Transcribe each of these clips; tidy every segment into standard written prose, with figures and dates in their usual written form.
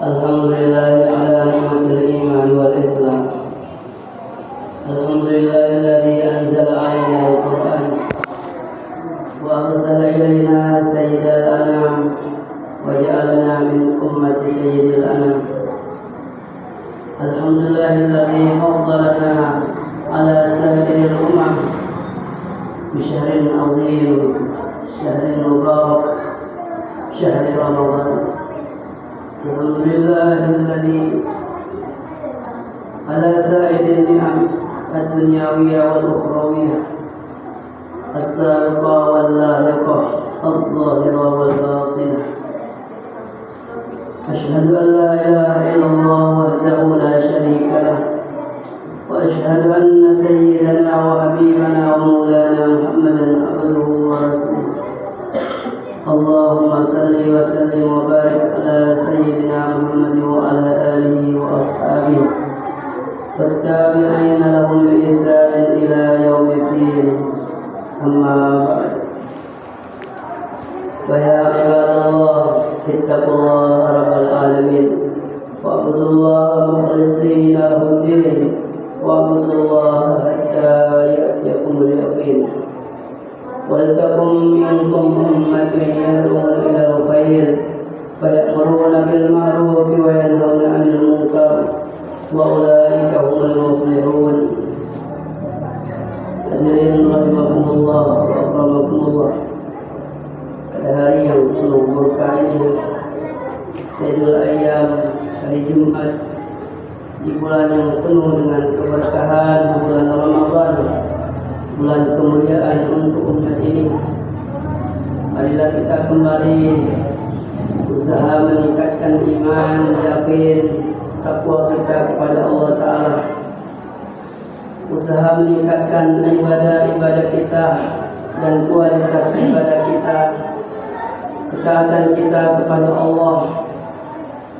Alhamdulillah ala ni'matil iman wal islam. Alhamdulillahilladzi anzala 'alaina al-Qur'an wa arsala ilaina sayyidal anam wa ja'alana min ummati sayyidil anam. Alhamdulillahilladzi faddalana ala sa'iril ummah bi syahrin 'azim, syahrin mubarak, syahri Ramadan. Alhamdulillahilladzi ala sa'idil ni'am ad-dunyawiyah wal ukhrawiyah as-sabiqah wal lahiqah adh-dhahirah wal batinah. Ashhadu an la ilaha illallah wahdahu la sharika lah wa ashhadu anna sayyidana wa habibana wa maulana Muhammadan abduhu wa rasuluh. Allahumma salli wa sallim wa barik ala sayyidina Muhammad wa ala alihi wa ashabihi wattabi'ina lahum bi ihsanin ila yaumiddin. Amma ba'd. Wa ya ibadallah ittaqullaha rabbal alamin wa'budullaha mukhlishina lahu-d-din wa'budullaha hatta ya'tiyakumul yaqin. وَلْتَكُنْ مِنْكُمْ أُمَّةٌ يَدْعُونَ إِلَى الْخَيْرِ وَيَأْمُرُونَ بِالْمَعْرُوفِ وَيَنْهَوْنَ عَنِ الْمُنكَرِ وَأُولَئِكَ هُمُ الْمُفْلِحُونَ. Hadirin rahimakumullah wa akramakumullah. Pada hari yang penuh berkah ini, Sayyidul Ayyam, hari Jumat, di bulan yang penuh dengan keberkahan, bulan Ramadan, bulan kemuliaan untuk umat ini. Marilah kita kembali usaha meningkatkan iman, yakin, takwa kita kepada Allah Ta'ala. Usaha meningkatkan ibadah-ibadah kita dan kualitas ibadah kita, ketaatan kita kepada Allah,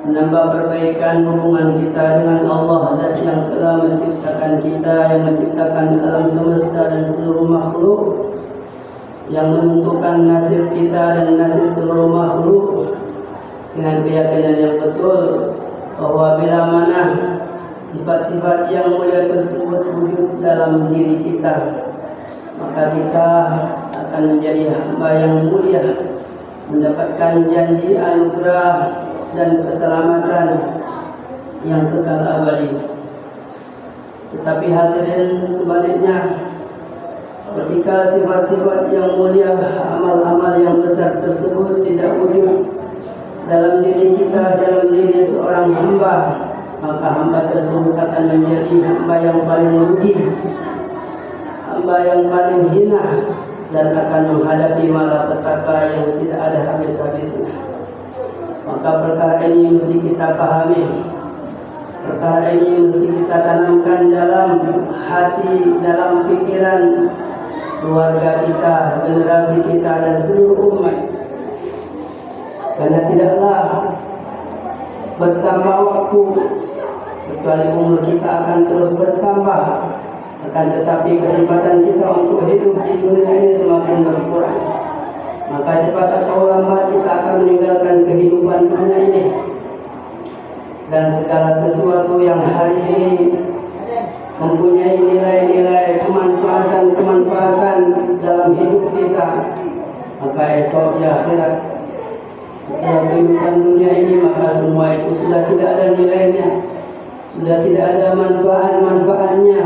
menambah perbaikan hubungan kita dengan Allah Zat yang telah menciptakan kita, yang menciptakan alam semesta dan seluruh makhluk, yang menentukan nasib kita dan nasib seluruh makhluk, dengan keyakinan yang betul bahwa bila mana sifat-sifat yang mulia tersebut wujud dalam diri kita, maka kita akan menjadi hamba yang mulia, mendapatkan janji anugerah dan keselamatan yang kekal abadi. Tetapi hadirin sebaliknya, ketika sifat-sifat yang mulia, amal-amal yang besar tersebut tidak wujud dalam diri kita, dalam diri seorang hamba, maka hamba tersebut akan menjadi hamba yang paling merugi, hamba yang paling hina, dan akan menghadapi malapetaka yang tidak ada habis-habisnya. Maka perkara ini mesti kita pahami, perkara ini mesti kita tanamkan dalam hati, dalam pikiran keluarga kita, generasi kita dan seluruh umat. Karena tidaklah bertambah waktu, kecuali umur kita akan terus bertambah. Akan tetapi kesempatan kita untuk hidup di dunia ini semakin berkurang. Maka cepat atau lambat kita akan meninggalkan kehidupan dunia ini, dan segala sesuatu yang hari ini mempunyai nilai-nilai kemanfaatan dalam hidup kita, maka esok di akhirat, setelah kehidupan dunia ini, maka semua itu sudah tidak ada nilainya, sudah tidak ada manfaatnya,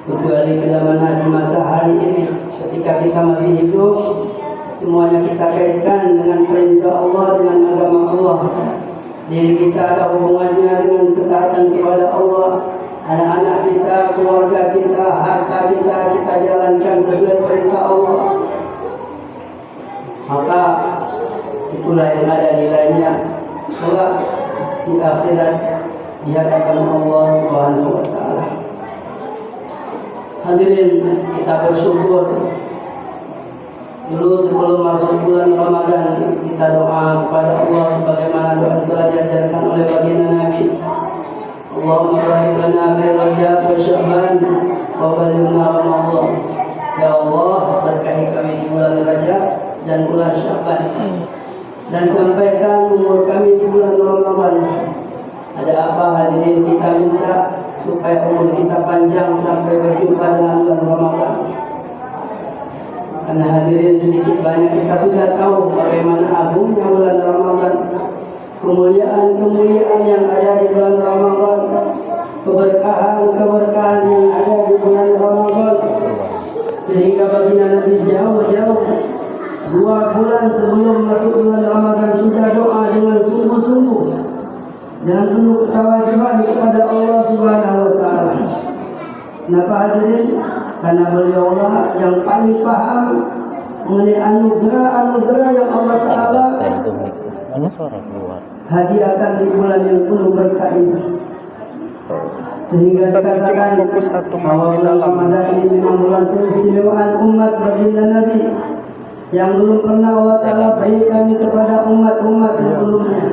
kecuali bila mana di masa hari ini, ketika kita masih hidup, semuanya kita kaitkan dengan perintah Allah, dengan agama Allah. Diri kita ada hubungannya dengan ketaatan kepada Allah. Anak-anak kita, keluarga kita, harta kita, kita jalankan sesuai perintah Allah. Maka itulah yang ada nilainya kelak di akhirat di hadapan Allah Subhanahu wa Ta'ala. Hadirin, kita bersyukur dulu sebelum masuk bulan Ramadan, kita doa kepada Allah sebagaimana doa telah diajarkan oleh baginda Nabi. Allahumma barik lana fi Rajab wa Sya'ban wa balighna Ramadan. Ya Allah, berkahi kami di bulan Rajab dan bulan Sya'ban. dan sampaikan umur kami di bulan Ramadan. Ada apa hadirin kita minta supaya umur kita panjang sampai berjumpa dengan bulan Ramadan. Karena hadirin sedikit banyak kita sudah tahu bagaimana agungnya bulan Ramadan, kemuliaan-kemuliaan yang ada di bulan Ramadan, keberkahan-keberkahan yang ada di bulan Ramadan, sehingga baginda Nabi jauh-jauh 2 bulan sebelum masuk bulan Ramadan sudah doa dengan sungguh-sungguh dan penuh ketawajuan kepada Allah Subhanahu wa taala. Kenapa hadirin? Karena beliaulah yang paling paham mengenai anugerah-anugerah yang Allah Taala hadiahkan di bulan yang penuh berkah ini. Sehingga dikatakan bahwa bulan Ramadan ini memang bulan keistimewaan umat baginda Nabi yang belum pernah Allah Taala berikan kepada umat-umat sebelumnya.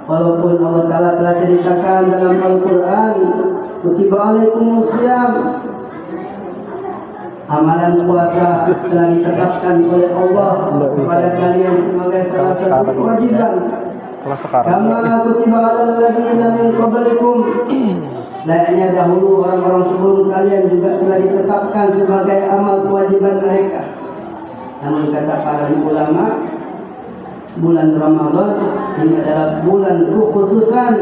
Walaupun Allah Taala telah ceritakan dalam Al-Quran, kutiba alaikumusiyam, amalan puasa telah ditetapkan oleh Allah kepada kalian sebagai salah satu kewajiban. Kama kutiba alal ladzina min qablikum, layaknya dahulu orang-orang sebelum kalian juga telah ditetapkan sebagai amal kewajiban mereka. Namun kata para ulama, bulan Ramadan ini adalah bulan khususan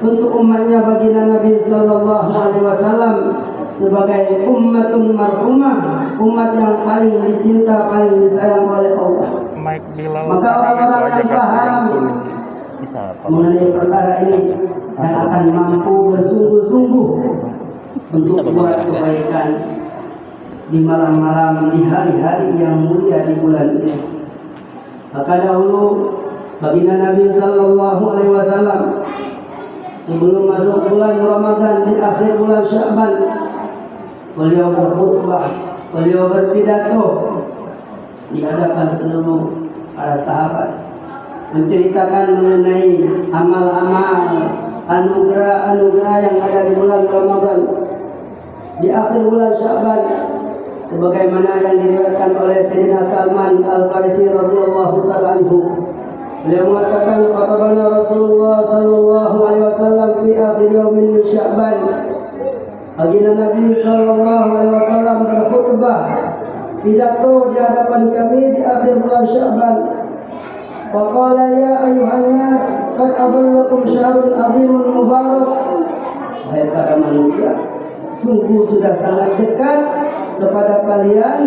untuk umatnya baginda Nabi sallallahu alaihi wasallam sebagai ummatun marhumah, umat yang paling dicinta, paling disayang oleh Allah. Maka orang-orang yang paham mengenai perkara ini dan akan mampu bersungguh-sungguh untuk buat kebaikan di malam-malam, di hari-hari yang mulia di bulan ini. Maka dahulu baginda Nabi sallallahu alaihi wasallam sebelum masuk bulan Ramadan di akhir bulan Sya'ban, beliau berkhutbah, beliau berpidato di hadapan seluruh para sahabat, menceritakan mengenai amal-amal, anugerah-anugerah yang ada di bulan Ramadan di akhir bulan Sya'ban, sebagaimana yang diriwayatkan oleh Sayyidina Salman Al-Farisi radhiyallahu taala anhu. Beliau mengatakan, "Khatabana Rasulullah sallallahu alaihi wasallam fi akhir yaumin min Sya'ban." Baginda Nabi sallallahu alaihi wasallam berkhutbah, pidato di hadapan kami di akhir bulan Sya'ban. Wa qala ya ayyuhan nas, qad adallakum syahrun 'azimun mubarak. Wahai para manusia, sungguh sudah sangat dekat kepada kalian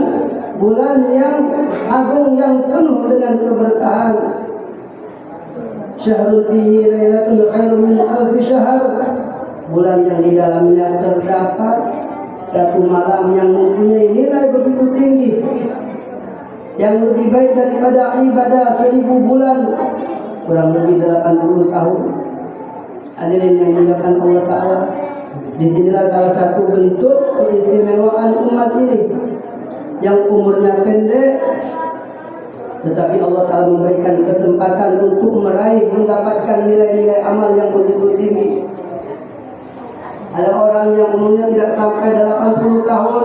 bulan yang agung yang penuh dengan keberkahan. Syahrul fihi lailatul khairun min alfi syahr, bulan yang di dalamnya terdapat satu malam yang mempunyai nilai begitu tinggi, yang lebih baik daripada ibadah 1000 bulan, kurang lebih 80 tahun. Hadirin yang dimuliakan Allah Ta'ala, disinilah salah satu bentuk keistimewaan umat ini yang umurnya pendek, tetapi Allah Ta'ala memberikan kesempatan untuk meraih, mendapatkan nilai-nilai amal yang begitu tinggi. Ada orang yang umurnya tidak sampai 80 tahun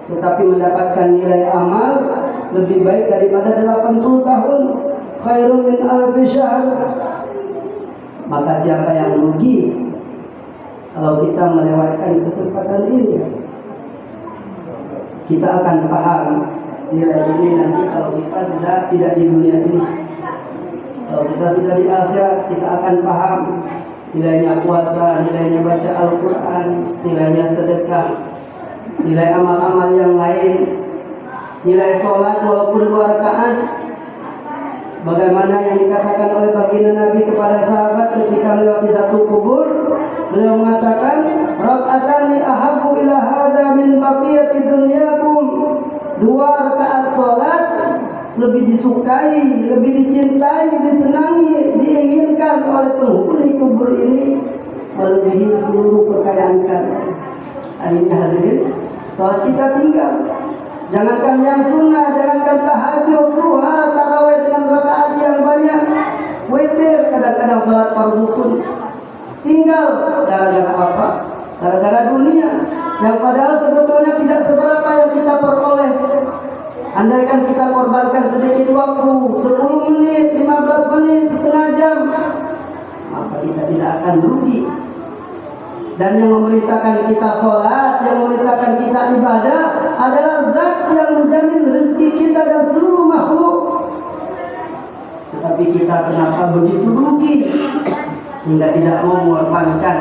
tetapi mendapatkan nilai amal lebih baik daripada 80 tahun. Khairun min alfi syahr. Maka siapa yang rugi kalau kita melewatkan kesempatan ini? Kita akan paham nilai ini nanti kalau kita sudah tidak di dunia ini. Kalau kita sudah di akhirat, kita akan paham nilainya puasa, nilainya baca Al-Quran, nilainya sedekah, nilai amal-amal yang lain, nilai sholat walaupun 2 rakaat. Bagaimana yang dikatakan oleh baginda Nabi kepada sahabat ketika melewati satu kubur, beliau mengatakan, "Raka'atani ahabbu ila hadza min baqiyati dunyakum." 2 rakaat sholat lebih disukai, lebih dicintai, disenangi, diinginkan oleh penghuni kubur ini melebihi seluruh kekayaan kalian. Ini hadirin, sholat kita tinggal. Jangankan yang sunnah, jangankan tahajud, duha, tarawih dengan rakaat yang banyak, witir, kadang-kadang sholat fardu pun tinggal. Gara-gara apa? Gara-gara dunia, yang padahal sebetulnya tidak seberapa yang kita peroleh. Andaikan kita korbankan sedikit waktu, 10 menit, akan rugi. Dan yang memerintahkan kita sholat, yang memerintahkan kita ibadah adalah zat yang menjamin rezeki kita dan seluruh makhluk. Tetapi kita kenapa begitu rugi hingga tidak mau mengorbankan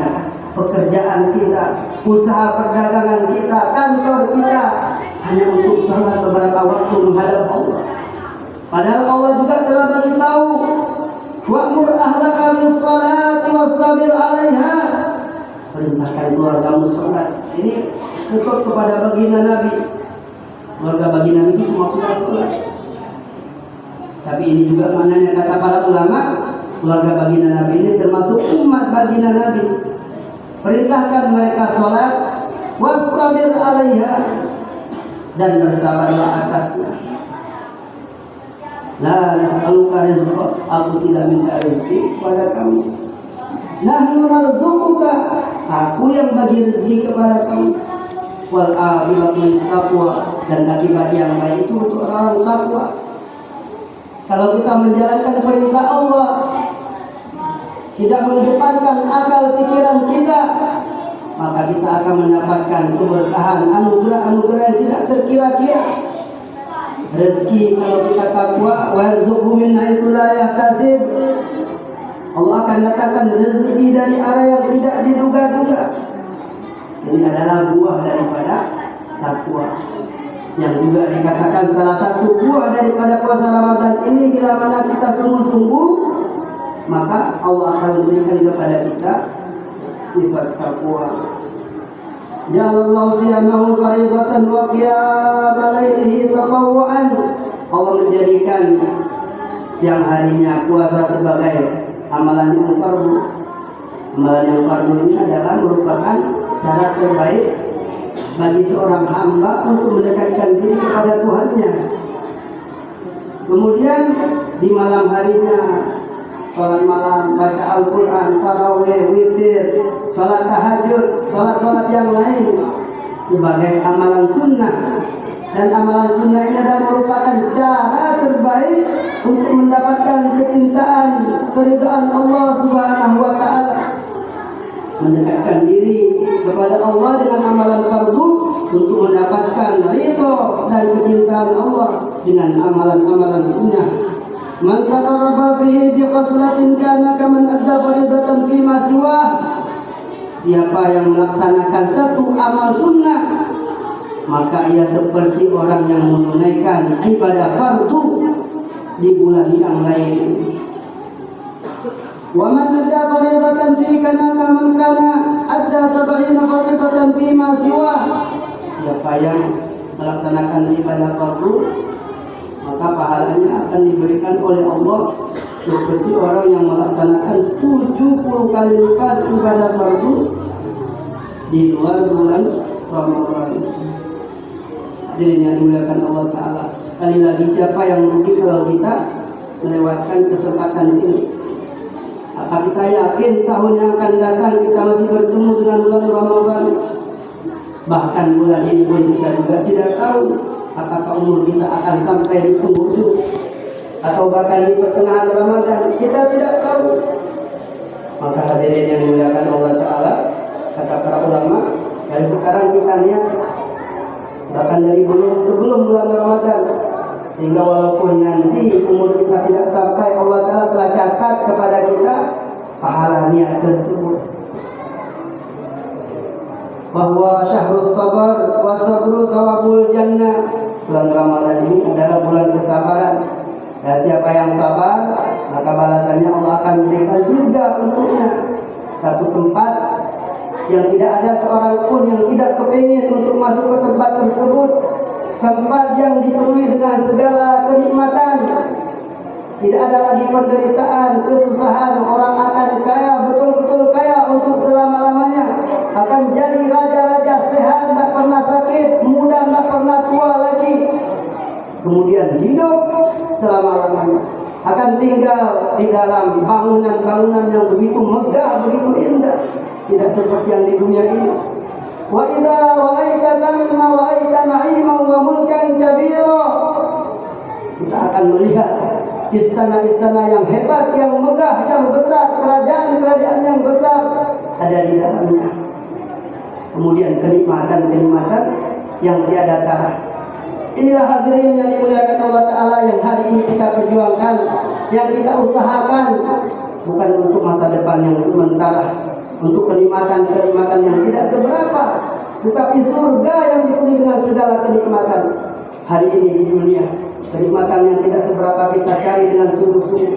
pekerjaan kita, usaha perdagangan kita, kantor kita hanya untuk sholat beberapa waktu menghadap Allah. Padahal Allah juga telah beritahu, wa'mur ahlaka bis-shalati wastabir 'alaiha. Perintahkan keluargamu sholat. Ini tetap kepada baginda Nabi. Keluarga baginda Nabi itu semua kita sholat. Tapi ini juga maknanya kata para ulama, keluarga baginda Nabi ini termasuk umat baginda Nabi. Perintahkan mereka sholat, wastabir 'alaiha, dan bersabarlah atasnya. La nas'aluka rizqa, aku tidak minta rezeki kepada kamu. Nahnu narzuquka, aku yang bagi rezeki kepada kamu. Wal aqibatu littaqwa, dan akibat yang baik itu untuk orang takwa. Kalau kita menjalankan perintah Allah, tidak mengedepankan akal pikiran kita, maka kita akan mendapatkan keberkahan, anugerah-anugerah yang tidak terkira-kira. Rezeki kalau kita takwa, warzuqhu min haitsu la yahtasib, Allah akan datangkan rezeki dari arah yang tidak diduga-duga. Ini adalah buah daripada takwa, yang juga dikatakan salah satu buah daripada puasa Ramadan ini. Bila mana kita sungguh-sungguh, maka Allah akan memberikan kepada kita sifat takwa. Ja'alallahu siyamahu fardatan wa qiyama lailihi tatawwu'an. Allah menjadikan siang harinya puasa sebagai amalan yang fardu. Amalan yang fardu ini adalah merupakan cara terbaik bagi seorang hamba untuk mendekatkan diri kepada Tuhannya. Kemudian di malam harinya sholat malam, baca Al-Quran, tarawih, witir, sholat tahajud, sholat-sholat yang lain sebagai amalan sunnah. Dan amalan sunnah ini adalah merupakan cara terbaik untuk mendapatkan kecintaan, keridhaan Allah Subhanahu wa Ta'ala. Mendekatkan diri kepada Allah dengan amalan fardu untuk mendapatkan ridho dan kecintaan Allah dengan amalan-amalan sunnah. Man taqarraba bihi bi khaslatin kana kaman adda faridatan fi ma siwa. Siapa yang melaksanakan satu amal sunnah, maka ia seperti orang yang menunaikan ibadah fardu di bulan yang lain. Wa man adda faridatan fi kana kaman kana adda sab'ina faridatan fi ma siwa. Siapa yang melaksanakan ibadah fardu, maka pahalanya akan diberikan oleh Allah seperti orang yang melaksanakan 70 kali lipat ibadah fardu di luar bulan Ramadan. Hadirin yang dimuliakan Allah Ta'ala, sekali lagi siapa yang rugi kalau kita melewatkan kesempatan ini? Apa kita yakin tahun yang akan datang kita masih bertemu dengan bulan Ramadan? Bahkan bulan ini pun kita juga tidak tahu apakah umur kita akan sampai di penghujung atau bahkan di pertengahan Ramadan, kita tidak tahu. Maka hadirin yang dimuliakan Allah Ta'ala, kata para ulama, dari sekarang kita niat, bahkan dari sebelum bulan Ramadan, sehingga walaupun nanti umur kita tidak sampai, Allah Ta'ala telah catat kepada kita pahala niat tersebut. Bahwa syahrul sabar wa sabru thawabul jannah. Bulan Ramadan ini adalah bulan kesabaran. Dan siapa yang sabar, maka balasannya Allah akan berikan surga untuknya. Satu tempat yang tidak ada seorang pun yang tidak kepingin untuk masuk ke tempat tersebut. Tempat yang dipenuhi dengan segala kenikmatan. Tidak ada lagi penderitaan, kesusahan. Orang akan kaya, betul-betul kaya untuk selama-lamanya. Akan jadi raja-raja sehat, tak pernah sakit, muda, tak pernah tua lagi. Kemudian hidup selama-lamanya. Akan tinggal di dalam bangunan-bangunan yang begitu megah, begitu indah. Tidak seperti yang di dunia ini. Wa idza ra'aita thamma ra'aita na'iman wa mulkan kabira. Kita akan melihat istana-istana yang hebat, yang megah, yang besar, kerajaan-kerajaan yang besar ada di dalamnya. Kemudian kenikmatan-kenikmatan yang tiada tara. Inilah hadirin yang dimuliakan Allah Ta'ala yang hari ini kita perjuangkan, yang kita usahakan, bukan untuk masa depan yang sementara, untuk kenikmatan-kenikmatan yang tidak seberapa, tetapi surga yang dipenuhi dengan segala kenikmatan hari ini di dunia. Kenikmatan yang tidak seberapa kita cari dengan sungguh-sungguh.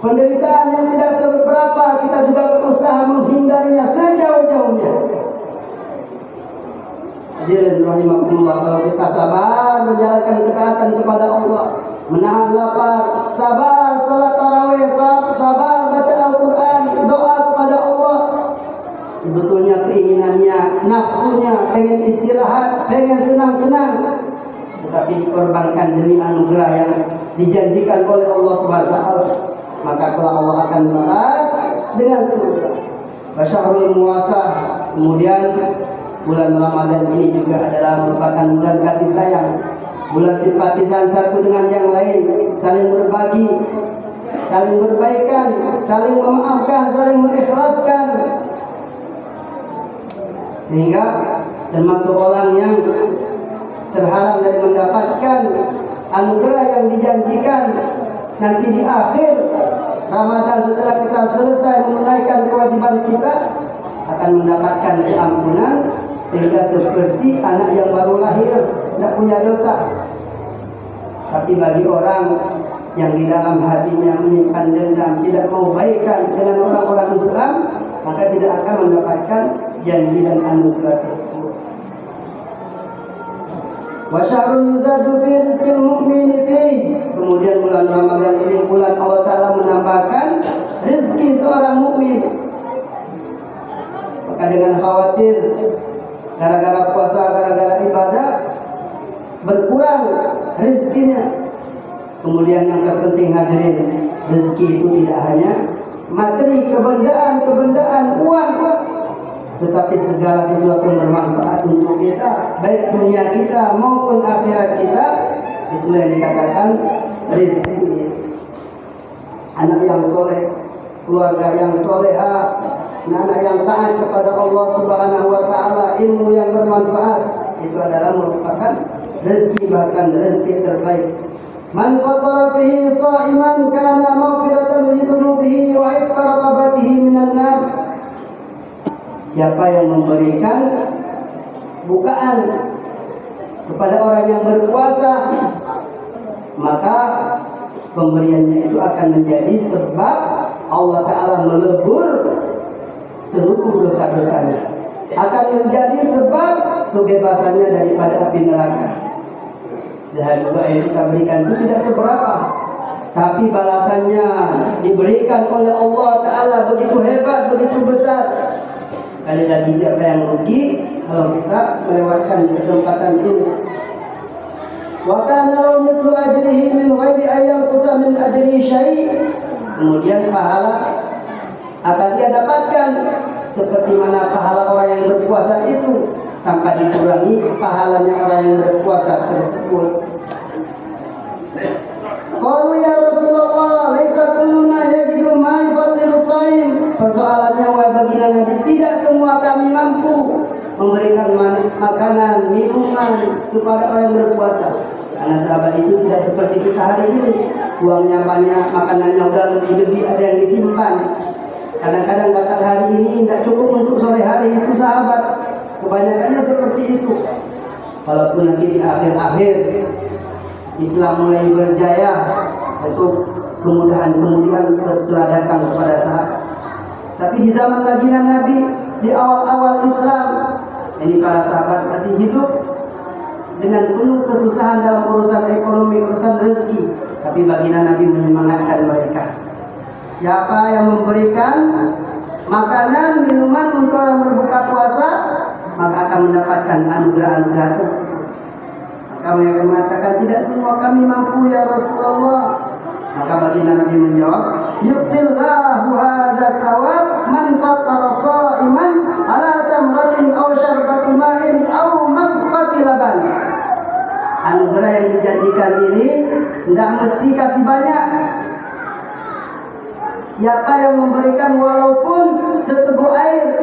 Penderitaan yang tidak seberapa kita juga berusaha menghindarinya sejauh-jauhnya. Hadirin rahimakumullah, kalau kita sabar menjalankan ketaatan kepada Allah, menahan lapar, sabar salat tarawih, sabar baca Al-Quran, doa kepada Allah, sebetulnya keinginannya, nafsunya pengen istirahat, pengen senang-senang, tetapi dikorbankan demi anugerah yang dijanjikan oleh Allah SWT, maka kelak Allah akan balas dengan surga. Wasyahrul muwasah. Kemudian bulan Ramadan ini juga adalah merupakan bulan kasih sayang, bulan simpatisan satu dengan yang lain, saling berbagi, saling berbaikan, saling memaafkan, saling mengikhlaskan, sehingga termasuk orang yang terhalang dari mendapatkan anugerah yang dijanjikan nanti di akhir Ramadan, setelah kita selesai menunaikan kewajiban kita, akan mendapatkan keampunan, sehingga seperti anak yang baru lahir, tidak punya dosa. Tapi bagi orang yang di dalam hatinya menyimpan dendam, tidak mau baikan dengan orang-orang Islam, maka tidak akan mendapatkan janji dan anugerah tersebut. Wa syahrun yuzadu fi rizqil mu'mini fi. Kemudian bulan Ramadan ini bulan Allah Ta'ala menambahkan rezeki seorang mukmin. Maka dengan khawatir gara-gara puasa, gara-gara ibadah berkurang rezekinya. Kemudian yang terpenting hadirin, rezeki itu tidak hanya materi, kebendaan, uang, tetapi segala sesuatu yang bermanfaat untuk kita, baik dunia kita maupun akhirat kita. Itulah yang dikatakan rezeki. Anak yang soleh, keluarga yang soleha, anak yang taat kepada Allah Subhanahu wa Ta'ala, ilmu yang bermanfaat, itu adalah merupakan rezeki, bahkan rezeki terbaik. Man fatara fihi sha'iman kana maghfiratan li dhunubihi wa itqa raqabatihi minan nar. Siapa yang memberikan bukaan kepada orang yang berpuasa, maka pemberiannya itu akan menjadi sebab Allah Ta'ala melebur seluruh dosa-dosanya, akan menjadi sebab kebebasannya daripada api neraka. Dan doa yang kita berikan itu tidak seberapa, tapi balasannya diberikan oleh Allah Ta'ala begitu hebat, begitu besar. Kali lagi siapa yang rugi kalau kita melewatkan kesempatan ini. Wa kana lahu mithlu ajrihi min ghairi ayyam qusa min ajri syai'. Kemudian pahala akan dia dapatkan seperti mana pahala orang yang berpuasa itu, tanpa dikurangi pahalanya orang yang berpuasa tersebut. Qalu ya Rasulullah, laisa kulluna yajidu ma yufaddilu shaim. Persoalannya, wahai baginda Nabi, tidak semua kami mampu memberikan makanan, minuman kepada orang yang berpuasa. Karena sahabat itu tidak seperti kita hari ini, uangnya banyak, makanannya udah lebih-lebih, ada yang disimpan. Kadang-kadang dapat hari ini tidak cukup untuk sore hari, itu sahabat. Kebanyakannya seperti itu. Walaupun nanti di akhir-akhir Islam mulai berjaya, itu kemudahan-kemudahan telah datang kepada sahabat. Tapi di zaman baginda Nabi, di awal-awal Islam, ini para sahabat masih hidup dengan penuh kesusahan dalam urusan ekonomi, urusan rezeki. Tapi baginda Nabi menyemangatkan mereka. Siapa yang memberikan makanan, minuman untuk orang berbuka puasa, maka akan mendapatkan anugerah-anugerah tersebut. Maka mereka mengatakan, tidak semua kami mampu ya Rasulullah. Maka baginda Nabi menjawab, yuqtillahu hadza thawab man fatara sha'iman ala tamratin aw syarbati ma'in aw maqfati laban. Anugerah yang dijanjikan ini tidak mesti kasih banyak, Siapa yang memberikan walaupun seteguk air,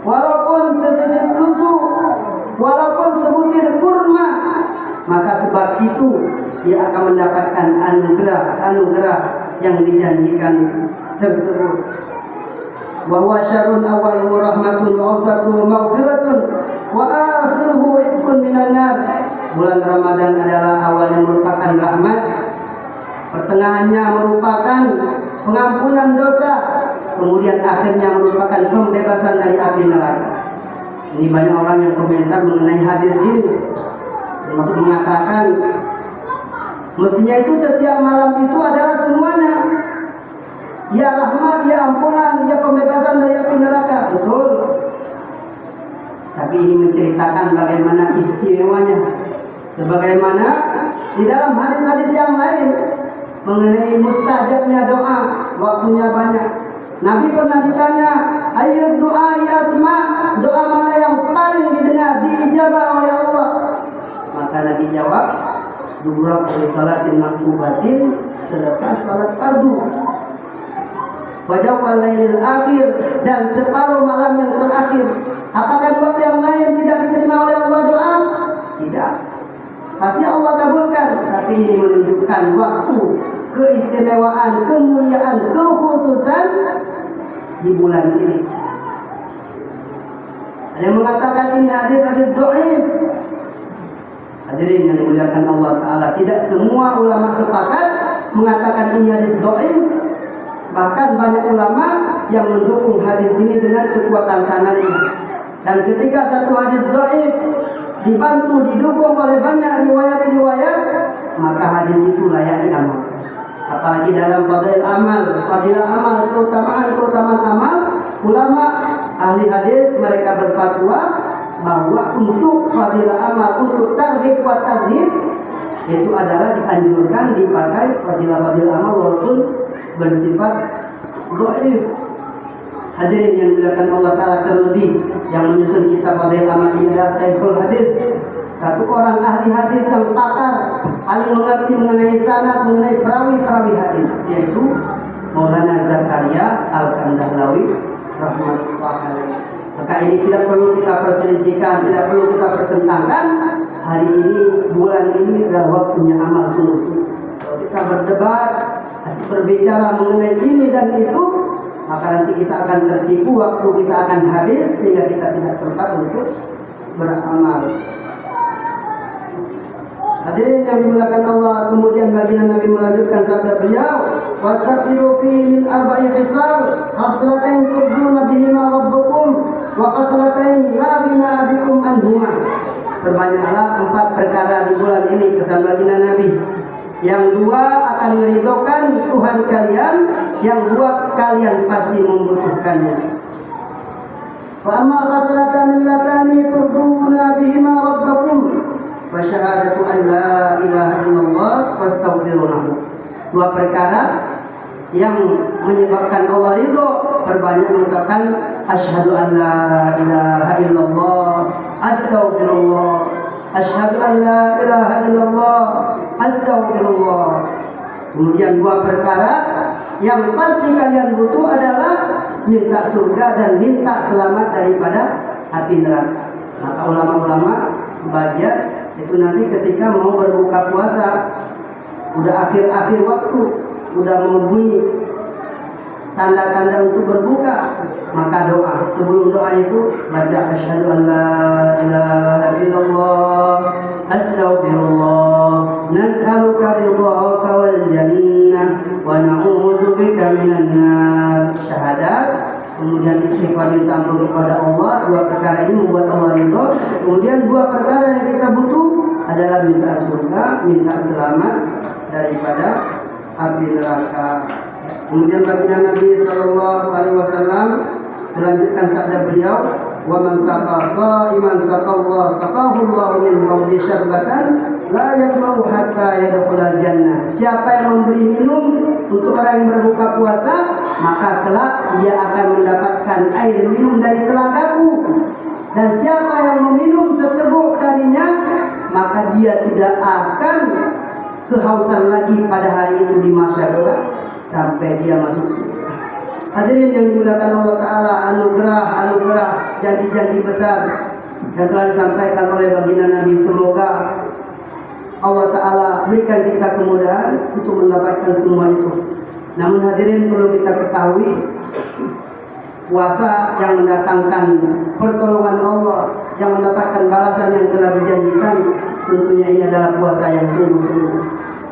walaupun sesedikit susu, walaupun sebutir kurma, maka sebab itu dia akan mendapatkan anugerah yang dijanjikan tersebut. Wa huwa syarrun awwaluhu rahmatun wa awsatuhu maghfiratun wa akhiruhu itqun minan nar. Bulan Ramadan adalah awalnya merupakan rahmat, pertengahannya merupakan pengampunan dosa, kemudian akhirnya merupakan pembebasan dari api neraka. Ini banyak orang yang komentar mengenai hadis ini, termasuk mengatakan mestinya itu setiap malam itu adalah semuanya ya rahmat, ya ampunan, ya pembebasan dari api neraka. Betul. Tapi ini menceritakan bagaimana istimewanya, sebagaimana di dalam hadis-hadis yang lain mengenai mustajabnya doa, waktunya banyak. Nabi pernah ditanya, ayyud doa asma, doa mana yang paling didengar, diijabah oleh Allah? Maka Nabi jawab, dubura kulli salatin maktubatin, selepas salat fardu, wajawal lailil akhir, dan separuh malam yang terakhir. Apakah waktu yang lain tidak diterima oleh Allah doa? Tidak. Pasti Allah kabulkan. Tapi ini menunjukkan waktu, keistimewaan, kemuliaan, kekhususan di bulan ini. Ada yang mengatakan ini hadis dhaif. Hadirin yang dimuliakan Allah Ta'ala, tidak semua ulama sepakat mengatakan ini hadis dhaif. Bahkan banyak ulama yang mendukung hadis ini dengan kekuatan sanadnya. Dan ketika satu hadis dhaif dibantu, didukung oleh banyak riwayat-riwayat, maka hadis itu layak diamalkan. Apalagi dalam fadilah amal, keutamaan amal, ulama ahli hadis mereka berfatwa bahwa untuk fadilah amal, untuk targhib wa tarhib, itu adalah dianjurkan dipakai fadilah amal walaupun bersifat dhaif. Hadirin yang dimuliakan Allah Ta'ala, terlebih yang menyusun kitab fadilah amal ini adalah Syekhul Hadis, satu orang ahli hadis yang pakar, paling mengerti mengenai sanad, mengenai perawi hadis, yaitu Maulana Zakaria Al-Kandahlawi rahmatullah alaih. Maka ini tidak perlu kita perselisihkan, tidak perlu kita pertentangkan. Hari ini, bulan ini adalah waktunya amal sungguh-sungguh. Kalau kita berdebat, berbicara mengenai ini dan itu, maka nanti kita akan tertipu, waktu kita akan habis sehingga kita tidak sempat untuk beramal. Hadirin yang dimuliakan Allah, kemudian baginda Nabi melanjutkan sabda beliau, wastaghfiru fi min arba'i khisal, hasratain turduna bihima rabbukum, wa qaslatain la bina bikum anhuma. Perbanyaklah 4 perkara di bulan ini kesan baginda Nabi. Yang 2 akan meridhokan Tuhan kalian, yang 2 kalian pasti membutuhkannya. Wa amma khasratan allatani turduna bihima rabbakum wa syahadatu an la ilaha illallah wastaghfirunahu. 2 perkara yang menyebabkan Allah ridho, perbanyak mengucapkan asyhadu an la ilaha illallah, astaghfirullah, asyhadu an la ilaha illallah, astaghfirullah. Kemudian 2 perkara yang pasti kalian butuh adalah minta surga dan minta selamat daripada api neraka. Maka ulama-ulama sebagian itu nanti ketika mau berbuka puasa, udah akhir-akhir waktu, udah membunyi tanda-tanda untuk berbuka, maka doa. Sebelum doa itu baca asyhadu an la ilaha illallah, astaghfirullah, nas'aluka ridhaka wal jannah wa na'udzu bika minan nar. Syahadat, kemudian istighfar, minta ampun kepada Allah. 2 perkara ini membuat Allah ridho. Kemudian 2 perkara yang kita butuh adalah minta surga, minta selamat daripada api neraka. Kemudian baginda Nabi sallallahu alaihi wasallam melanjutkan sabda beliau, wa man saqa sha'iman saqallahu saqahu Allahu min hawdi syarbatan la yasma'u hatta yadkhulal jannah. Siapa yang memberi minum untuk orang yang berbuka puasa, maka kelak dia akan mendapatkan air minum dari telagaku. Dan siapa yang meminum seteguk darinya, maka dia tidak akan kehausan lagi pada hari itu di masyarakat sampai dia masuk surga. Hadirin yang dimuliakan Allah Ta'ala, anugerah janji-janji besar yang telah disampaikan oleh baginda Nabi, semoga Allah Ta'ala berikan kita kemudahan untuk mendapatkan semua itu. Namun hadirin, perlu kita ketahui, puasa yang mendatangkan pertolongan Allah, yang mendapatkan balasan yang telah dijanjikan, tentunya ini adalah puasa yang sungguh-sungguh.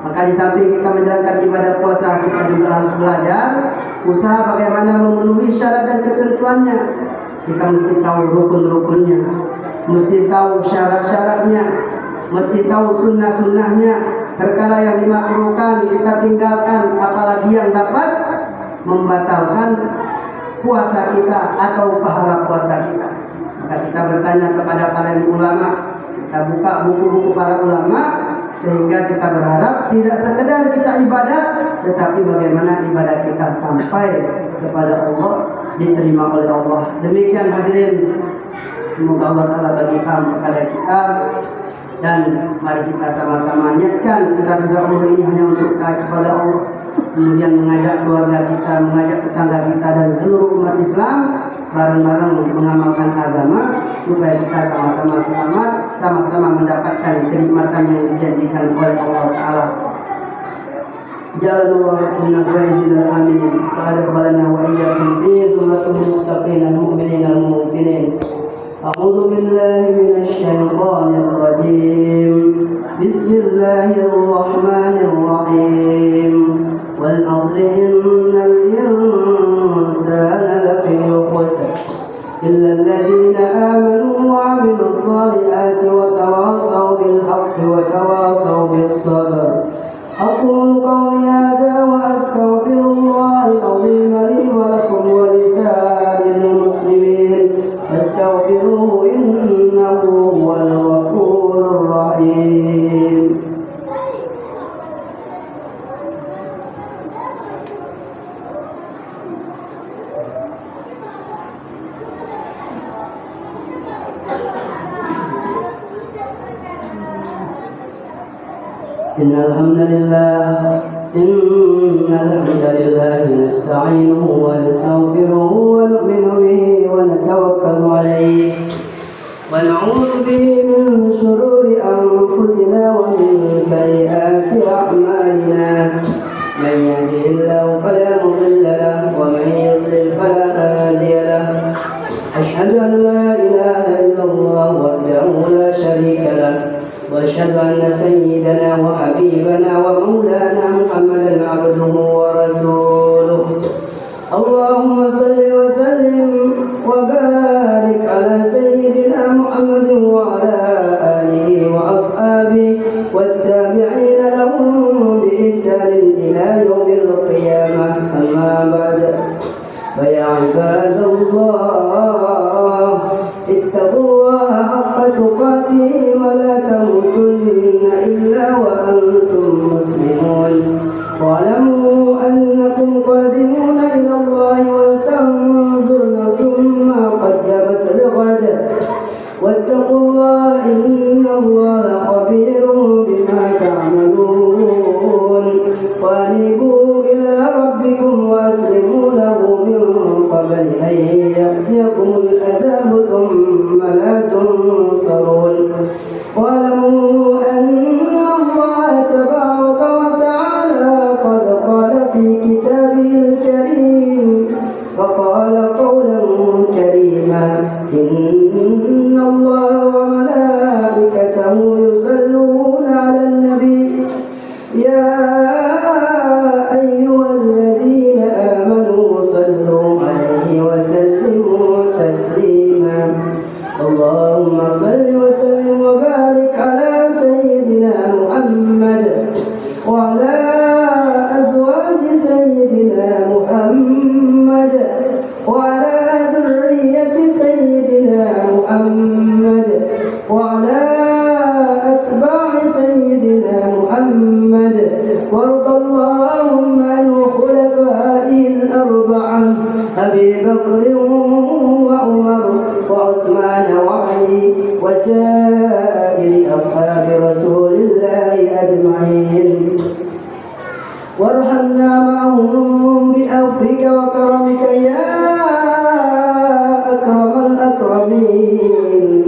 Maka di samping kita menjalankan ibadah puasa, kita juga harus belajar usaha bagaimana memenuhi syarat dan ketentuannya. Kita mesti tahu rukun-rukunnya, mesti tahu syarat-syaratnya, mesti tahu sunnah-sunnahnya. Perkara yang dimakruhkan kita tinggalkan, apalagi yang dapat membatalkan puasa kita atau pahala puasa kita. Maka kita bertanya kepada para ulama, kita buka buku-buku para ulama, sehingga kita berharap tidak sekedar kita ibadah, tetapi bagaimana ibadah kita sampai kepada Allah, diterima oleh Allah. Demikian hadirin, semoga Allah Ta'ala bagikan kepada kita, dan mari kita sama-sama niatkan sisa-sisa umur ini hanya untuk taat kepada Allah, kemudian mengajak keluarga kita, mengajak tetangga kita dan seluruh umat Islam bareng-bareng mengamalkan agama, supaya kita sama-sama selamat, sama-sama mendapatkan kenikmatan yang dijanjikan oleh Allah Ta'ala. Jazakallahu khairan, amin. Qala wa iyyakum fi zumratil muttaqin al-mu'minin al-mu'minin. A'udzu billahi minasy syaithanir rajim. Bismillahirrahmanirrahim. Wal 'asri innal insana lafi khusr illa alladhina amanu wa 'amilus salihati wa tawasaw bil haqqi wa tawasaw bis sabr. أقول قولي هذا وأستغفر الله العظيم لي ولكم ولسائر المسلمين فاستغفروه إنه هو الغفور الرحيم. إن الحمد لله نستعينه ونستغفره ونؤمن به ونتوكل عليه ونعوذ به من شرور أنفسنا ومن سيئات أعمالنا. من يهده الله فلا مضل له ومن يضلل فلا هادي له. أشهد أن لا إله إلا الله وحده لا شريك له، وأشهد أن سيدنا وحبيبنا ومولانا محمدا عبده ورسوله. اللهم صل وسلم وبارك على سيدنا محمد وعلى آله وأصحابه والتابعين لهم بإحسان إلى يوم القيامة. أما بعد، فيا عباد الله اتقوا الله حق تقاته ولا تموتن إلا وأنتم مسلمون، واعلموا أنكم قادمون إلى الله ولتنظر نفس ما قدمت لغد، واتقوا الله إن الله خبير بما تعملون. وأنيبوا إلى ربكم وأسلموا له من قبل أن يأتيكم العذاب ثم لا تنصرون. واعلموا أن الله تبارك وتعالى قد قال في كتابه الكريم، فقال قولا كريما: إن الله وملائكته يصلون على النبي يا أيها الذين آمنوا صلوا عليه وسلموا تسليما. اللهم صل وسلم وبارك على سيدنا محمد وعلى أزواج سيدنا محمد وعلى ذرية سيدنا محمد وعلى أتباع سيدنا محمد. وارض اللهم عن خلفائه الأربعة أبي بكر وعمر وعثمان وعلي وسائر أصحاب رسول الله أجمعين. وارحمنا معهم بعفوك وكرمك يا أكرم الأكرمين.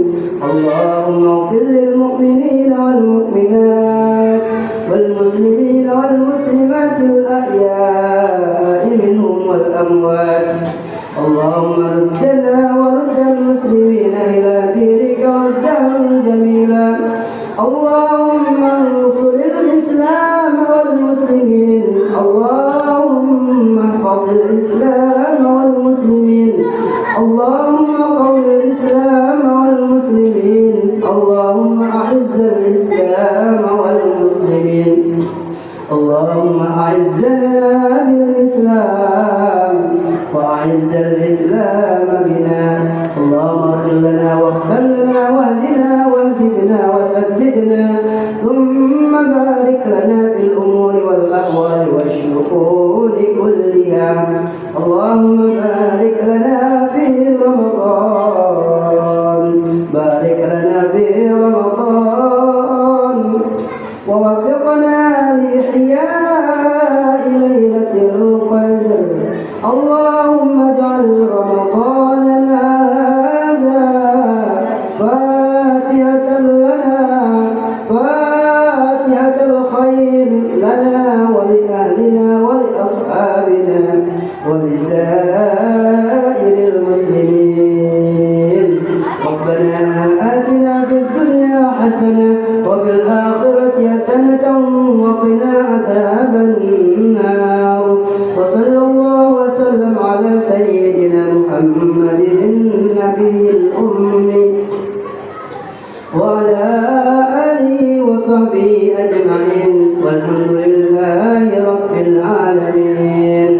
اللهم اغفر للمؤمنين والمؤمنات والمسلمين والمسلمات الأحياء منهم والأموات. اللهم ردنا ورد المسلمين إلى دينك ردا جميلا. اللهم انصر الإسلام والمسلمين. اللهم احفظ الإسلام والمسلمين. اللهم قو الإسلام والمسلمين. اللهم أعز الإسلام والمسلمين. اللهم أعزنا بالإسلام وأعز الإسلام بنا. اللهم اغفر لنا واغفر لنا واهدنا واهدنا وسددنا. ثم بارك لنا في الأمور والأحوال والشؤون كلها. اللهم بارك لنا في رمضان. بارك لنا في رمضان ووفقنا لإحياء ليلة القدر. اللهم اجعل رمضان هذا فاتحة لنا، فاتحة الخير لنا ولأهلنا ولأصحابنا ولسائر المسلمين. ربنا آتنا في الدنيا حسنة وفي الآخرة حسنة وقنا عذاب النار. وصلى الله وسلم على سيدنا محمد النبي الأمي وعلى آله وصحبه أجمعين والحمد لله رب العالمين.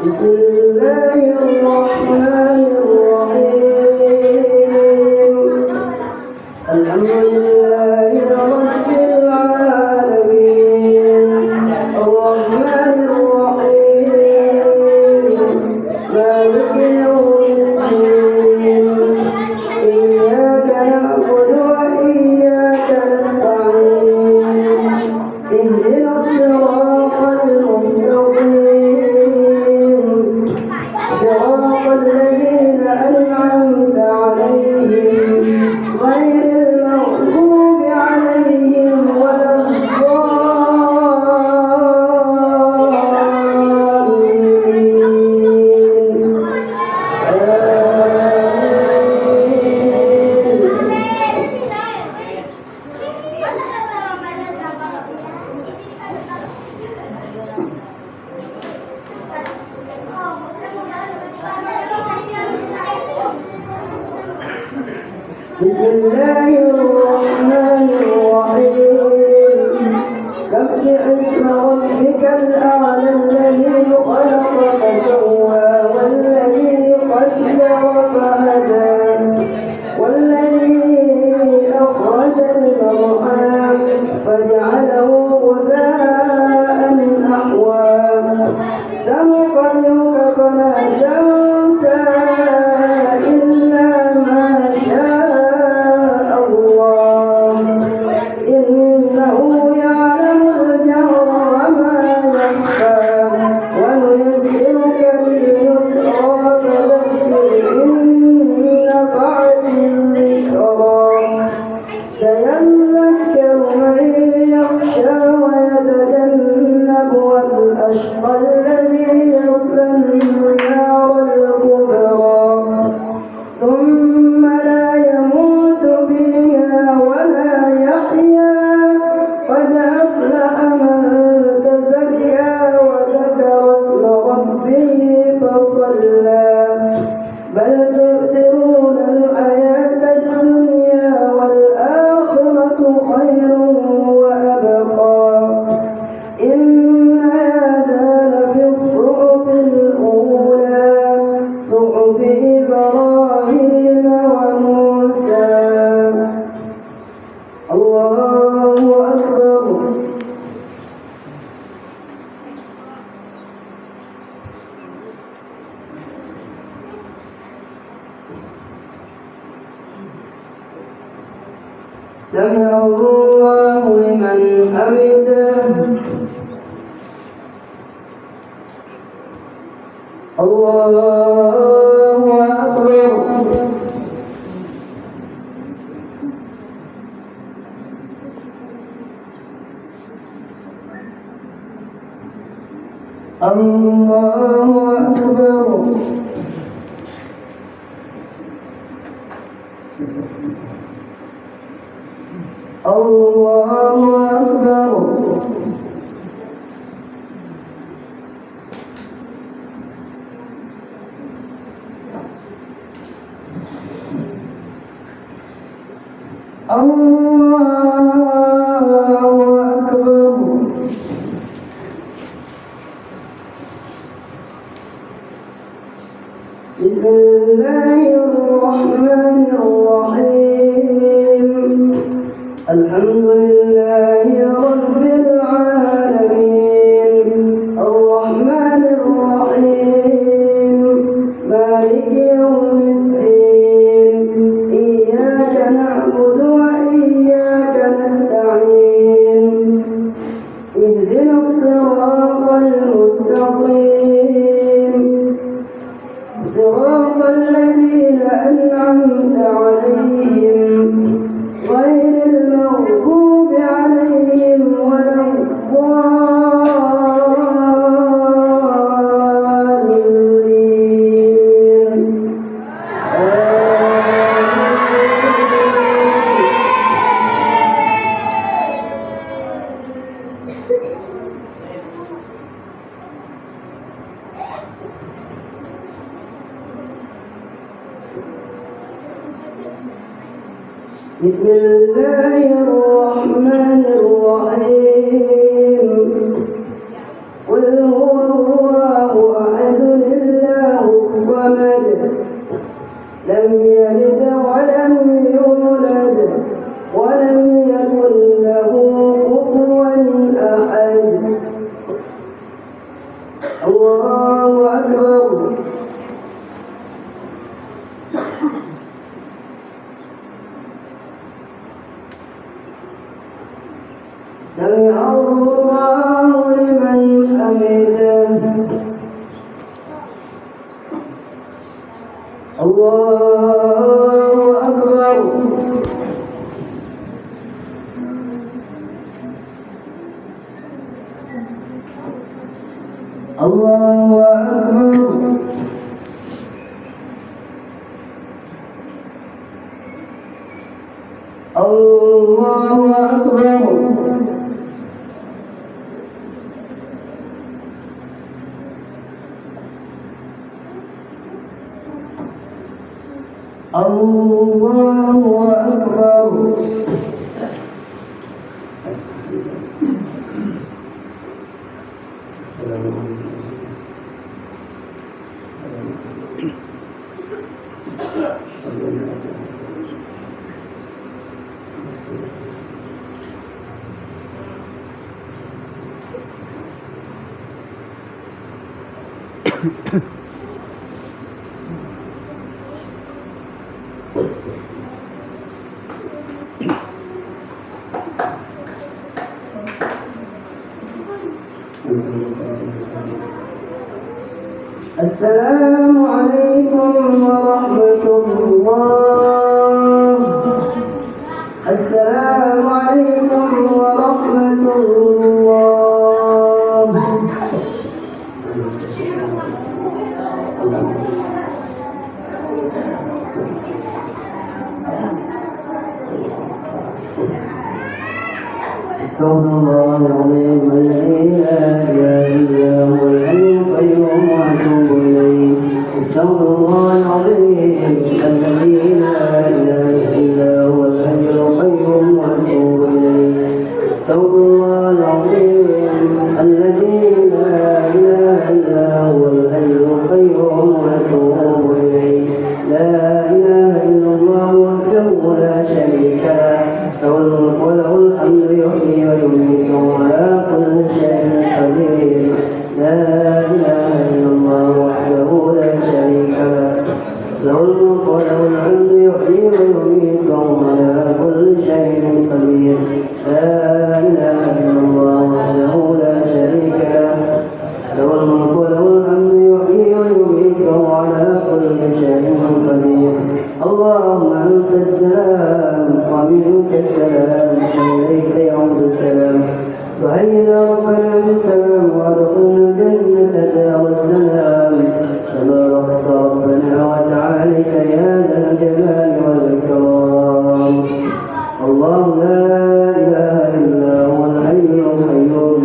بسم الله الرحمن الرحيم. الحمد لله رب العالمين الرحمن الرحيم مالك يوم الدين إياك نعبد وإياك نستعين اهدنا الصراط المستقيم صراط الذين أنعمت عليهم غير المغضوب عليهم ولا بسم الله الرحمن الرحيم سبح اسم ربك الأعلى الذي خلق فسوى والذي قدر فهدى والذي أخرج المرعى فجعله غثاء أحوى سنقرئك فلا تنسى سمع الله لمن حمده الله أكبر الله أكبر الله أكبر الله أكبر بسم الله الرحمن الرحيم الحمد لله رب العالمين الرحمن الرحيم مالك يوم الدين إياك نعبد وإياك نستعين اهدنا الصراط المستقيم صراط الذين أنعمت عليهم غير المغضوب عليهم ولا الضالين بسم الله الرحمن الرحيم قل هو الله أحد الله الصمد لم يلد ولم يولد ولم يكن له كفوا أحد الله أكبر سمع الله لمن حمده الله أكبر الله أكبر الله أكبر الله أكبر السلام عليكم ورحمة الله السلام عليكم ورحمة الله استغفر الله العظيم الذي لا اله الا هو الحي القيوم واتوب اليه استغفر الله العظيم الذي لا اله الا هو الحي القيوم واتوب اليه استغفر الله العظيم الذي لا اله الا هو الحي القيوم واتوب اليه لا اله الا الله وحده لا شريك له له الملك وله الحمد يحيي ويميت وعلى كل شيء قدير لا اله الا الله وحده لا شريك له له الملك وله الحمد يحيي ويميت وعلى كل شيء اللهم أنت السلام ومنك السلام وإليك يعود السلام وحينا ربنا بالسلام وادخلنا الجنة دار السلام تبارك ربنا وتعاليك يا ذا الجلال والإكرام. الله لا إله إلا هو الحي القيوم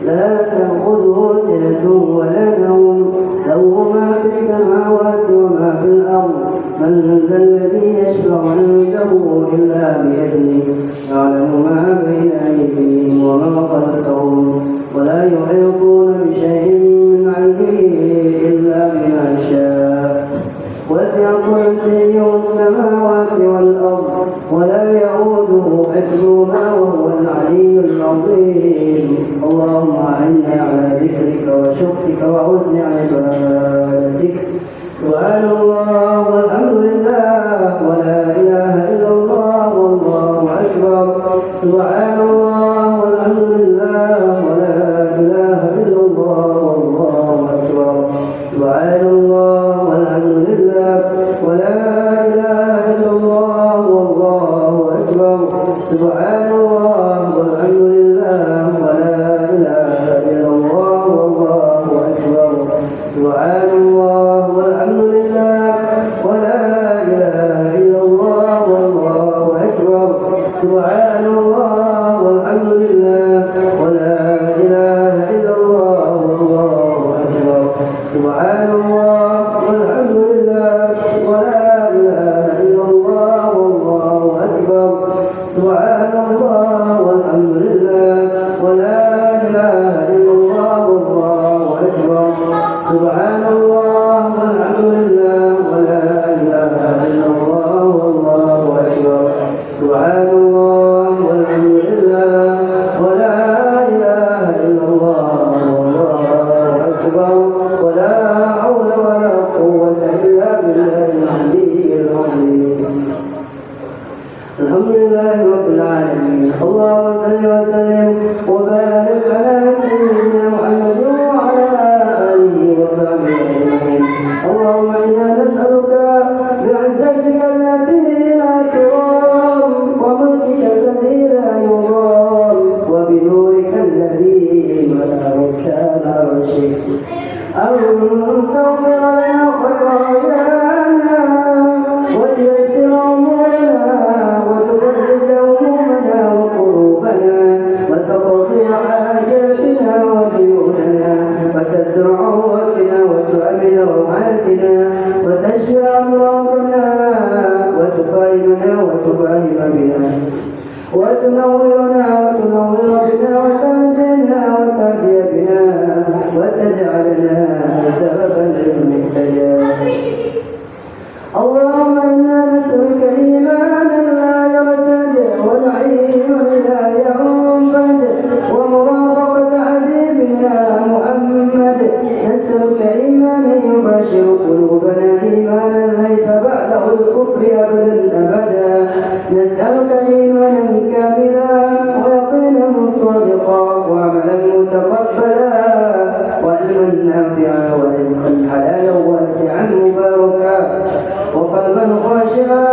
لا تأخذه سنة ولا نوم له ما في السماوات وما في الأرض من ذا الذي يشفع عنده إلا بإذنه يعلم ما بين أيديهم وما خلفهم ولا يحيطون بشيء من علمه إلا بما شاء وسع كرسيه السماوات والأرض ولا يؤوده حفظهما وهو العلي العظيم. اللهم أعنا على ذكرك وشكرك وحسن عبادتك. سبحان الله والحمد لله ولا إله إلا الله والله أكبر. سبحان الله والحمد لله ولا إله إلا الله والله أكبر. سبحان الله والحمد لله ولا إله إلا الله والله أكبر. سبحان الله والحمد لله ولا إله إلا الله والله أكبر. سبحان الله والحمد لله ولا إله إلا الله والله أكبر. سبحان الله والحمد لله ولا إله إلا الله والله أكبر. سبحان الله والحمد لله ولا إله إلا الله والله أكبر. سبحان الله والحمد لله ولا إله إلا الله والله أكبر. سبحان الله والحمد لله ولا إله إلا الله والله أكبر. سبحان الله والحمد لله ولا إله إلا الله والله أكبر. ولا حول ولا قوة إلا بالله العلي العظيم. الحمد لله رب العالمين. اللهم صل وسلم وبارك على سيدنا محمد وعلى آله وصحبه أجمعين. اللهم إنا نسألك بعزتك التي لا ترام وملكك الذي لا يرام وبنورك الذي ملا ركان عرشك أن تغفر لنا خطايانا وتيسر أمورنا وتفرج همومنا وقلوبنا وتقضي حاجاتنا وديوننا وتزرع عروتنا وتؤمن روعاتنا وتشفي أمراضنا وتفهمنا وتفهم بنا وتنورنا وتنور بنا وتهدينا وتهدي بنا وتجعلنا سببا للمهتدين. اللهم إنا نسألك إيمانا لا يرتد ونعيما لا ينفد ومرافقة حبيبنا محمد. نسألك إيمانا يباشر قلوبنا إيمانا ليس بعده الكفر أبدا. نسألك إيمانا كاملا ويقينا صادقا وعملا متقبلا وعلما نافعا ورزقا حلالا واسعا مباركا وقلبا خاشعا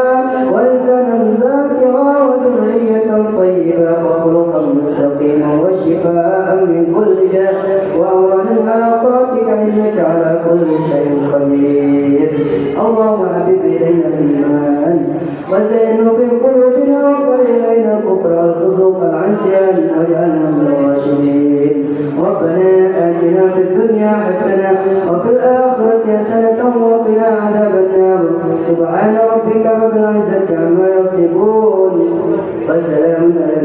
ولسانا ذاكرا وذرية طيبة وخلقا مستقيما وشفاء من كل داء وأولا على طاعتك إنك على كل شيء قدير. اللهم حبب إلينا الإيمان وزينه في قلوبنا وكره إلينا الكفر والفسوق والعصيان واجعلنا من الراشدين. ربنا آتنا في الدنيا حسنة وفي الآخرة حسنة وقنا عذاب النار. سبحان ربك رب العزة عما يصفون وسلام على